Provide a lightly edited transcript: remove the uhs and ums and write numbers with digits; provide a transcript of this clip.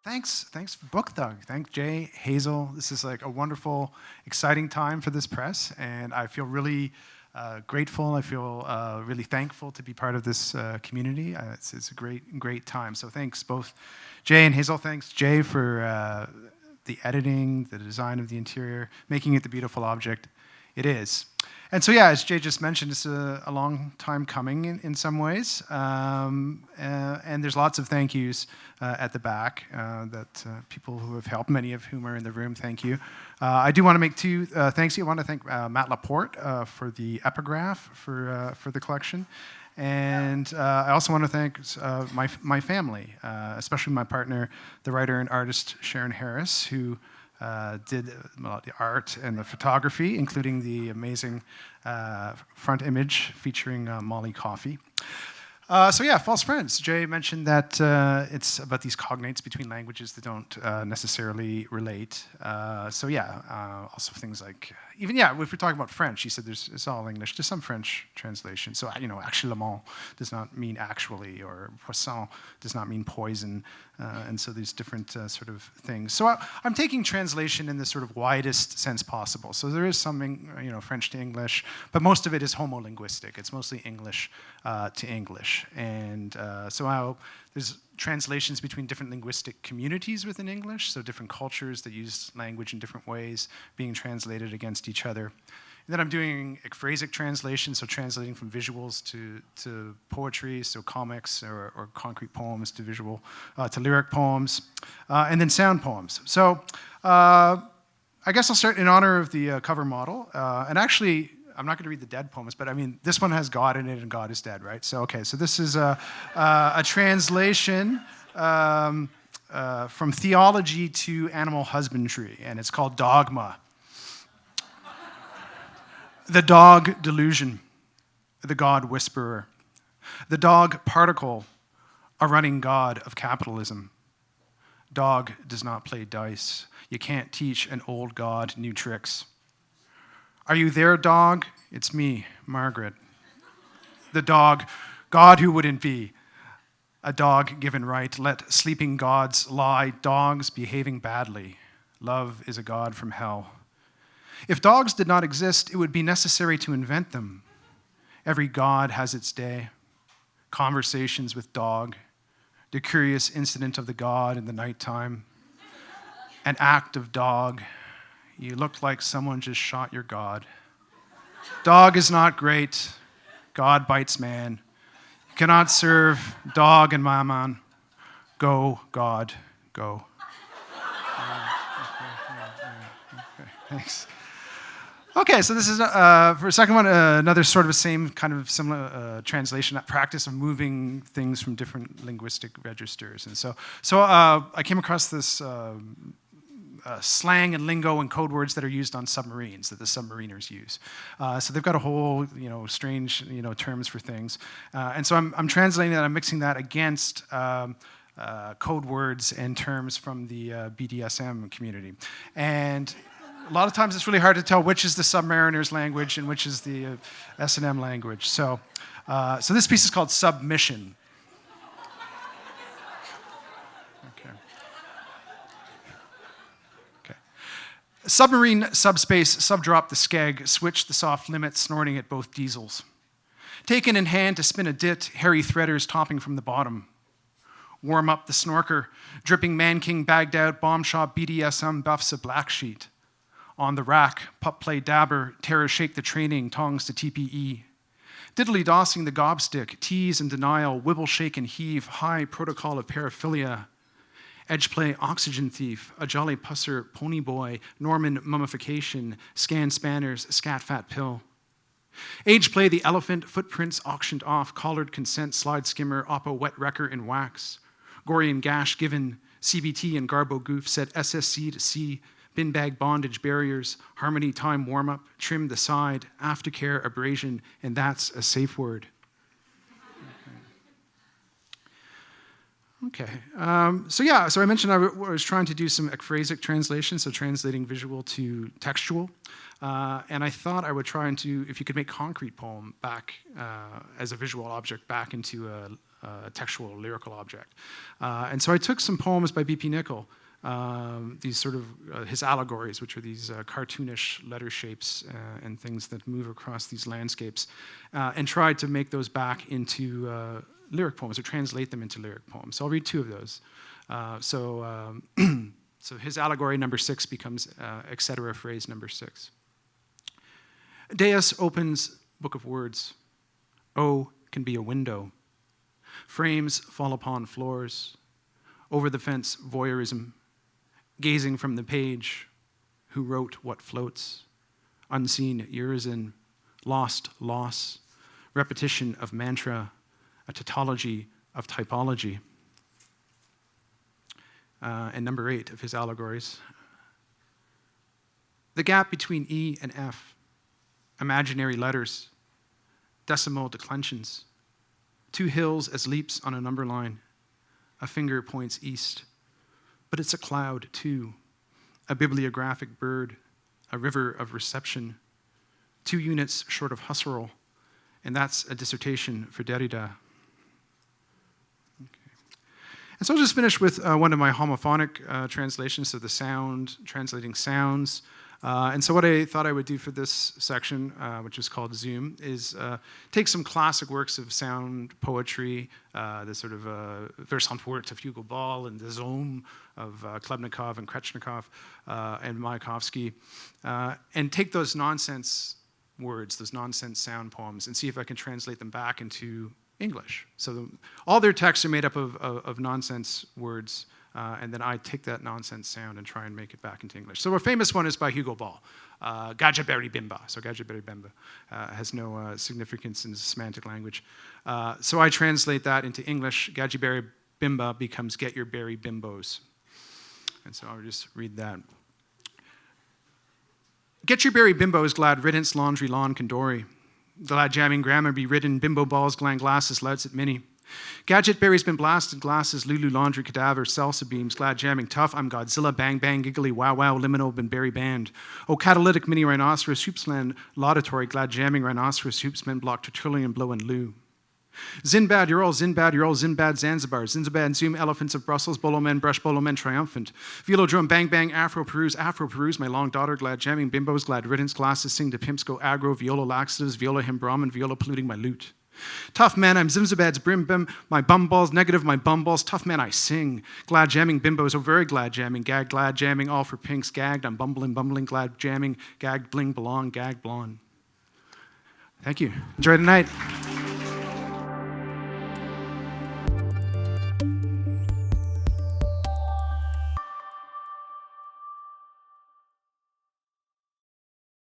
Thanks Book Thug. Thank Jay, Hazel. This is like a wonderful, exciting time for this press, and I feel really grateful. I feel really thankful to be part of this community. It's a great time. So thanks both Jay and Hazel. Thanks Jay for the editing, the design of the interior, making it the beautiful object it is. And so, yeah, as Jay just mentioned, it's a long time coming in some ways. And there's lots of thank yous at the back that people who have helped, many of whom are in the room, thank you. I do want to make two thanks. I want to thank Matt Laporte for the epigraph for the collection. And I also want to thank my family, especially my partner, the writer and artist Sharon Harris, who did the art and the photography, including the amazing front image featuring Molly Coffey. So yeah, false friends. Jay mentioned that it's about these cognates between languages that don't necessarily relate. So yeah, also things like, even yeah, if we're talking about French, he said it's all English. There's some French translation. So actuellement does not mean actually, or poisson does not mean poison. And so there's different sort of things. So I'm taking translation in the sort of widest sense possible. So there is some, French to English, but most of it is homolinguistic. It's mostly English to English. And so there's translations between different linguistic communities within English, so different cultures that use language in different ways being translated against each other. And then I'm doing ekphrasic translation, so translating from visuals to poetry, so comics or concrete poems to to lyric poems, and then sound poems. So I guess I'll start in honor of the cover model. And actually, I'm not going to read the dead poems, but I mean, this one has God in it, and God is dead, right? So, okay, so this is a translation from theology to animal husbandry, and it's called Dogma. The dog delusion, the God whisperer. The dog particle, a running god of capitalism. Dog does not play dice. You can't teach an old god new tricks. Are you there, dog? It's me, Margaret. The dog, God who wouldn't be. A dog given right, let sleeping gods lie, dogs behaving badly. Love is a god from hell. If dogs did not exist, it would be necessary to invent them. Every god has its day. Conversations with dog, the curious incident of the god in the nighttime, an act of dog. You look like someone just shot your God. Dog is not great. God bites man. You cannot serve dog and mammon. Go, God, go. Okay, thanks. Okay, so this is, for a second one, another sort of the same kind of similar translation, that practice of moving things from different linguistic registers. And so I came across this slang and lingo and code words that are used on submarines that the submariners use. So they've got a whole, strange, terms for things. And so I'm translating that, I'm mixing that against code words and terms from the BDSM community. And a lot of times it's really hard to tell which is the submariner's language and which is the S&M language. So this piece is called Submission. Submarine, subspace, subdrop the skeg, switch the soft limit, snorting at both diesels. Taken in hand to spin a dit, hairy threaders topping from the bottom. Warm up the snorker, dripping man-king bagged out, bomb shop BDSM buffs a black sheet. On the rack, pup play dabber, terror shake the training, tongs to TPE. Diddly dossing the gobstick, tease and denial, wibble shake and heave, high protocol of paraphilia. Edgeplay, oxygen thief, a jolly pusser, pony boy, Norman mummification, scan spanners, scat fat pill. Ageplay, the elephant, footprints auctioned off, collared consent, slide skimmer, oppo wet wrecker in wax. Gorian gash given, CBT and garbo goof, set SSC to C, bin bag bondage barriers, harmony time warm up, trim the side, aftercare abrasion, and that's a safe word. Okay, so I mentioned I was trying to do some ekphrasic translation, so translating visual to textual, and I thought I would try and do, if you could make concrete poem back as a visual object back into textual, lyrical object. And so I took some poems by B.P. Nicol, these sort of his allegories, which are these cartoonish letter shapes and things that move across these landscapes, and tried to make those back into lyric poems, or translate them into lyric poems. So I'll read two of those. So his allegory number 6 becomes etc. phrase number 6. Deus opens book of words. O can be a window. Frames fall upon floors. Over the fence, voyeurism. Gazing from the page, who wrote what floats. Unseen urizen, lost loss. Repetition of mantra, a tautology of typology. And number 8 of his allegories. The gap between E and F, imaginary letters, decimal declensions, 2 hills as leaps on a number line, a finger points east, but it's a cloud too, a bibliographic bird, a river of reception, 2 units short of Husserl, and that's a dissertation for Derrida. And so I'll just finish with one of my homophonic translations, so the sound, translating sounds. And so what I thought I would do for this section, which is called Zoom, is take some classic works of sound poetry, the sort of Versantwort of Hugo Ball and the Zoom of Klebnikov and Krechnikov and Mayakovsky, and take those nonsense words, those nonsense sound poems, and see if I can translate them back into English. So all their texts are made up of nonsense words, and then I take that nonsense sound and try and make it back into English. So a famous one is by Hugo Ball, Gajaberi Bimba. So Gajaberi Bimba has no significance in semantic language. So I translate that into English. Gajaberi Bimba becomes Get Your Berry Bimbos. And so I'll just read that. Get your berry bimbos, glad riddance, laundry, lawn, Kandori. Glad jamming grammar be ridden, bimbo balls, gland glasses, louts at mini. Gadget berries been blasted, glasses, Lulu, laundry, cadaver, salsa beams, glad jamming tough, I'm Godzilla, bang, bang, giggly, wow, wow, liminal, been berry band. Oh, catalytic mini rhinoceros, hoopsland, laudatory, glad jamming rhinoceros, hoopsmen, block, tertullian, blow, and loo. Zinbad, you're all Zinbad, Zanzibar, Zinzibad, Zoom, elephants of Brussels, bolo men, brush, bolo men, triumphant. Velodrome, bang, bang, Afro Peruse, my long daughter, glad jamming, bimbos, glad riddance, glasses, sing to pimps, go aggro, viola laxatives, viola him Brahman, viola polluting my lute. Tough man, I'm Zimzabad's brim bim, my bum balls, negative, my bum balls, tough man, I sing. Glad jamming, bimbos, oh, very glad jamming, gag, glad jamming, all for pinks, gagged, I'm bumbling, glad jamming, gagged, bling, belong, gag, blonde. Thank you. Enjoy the night.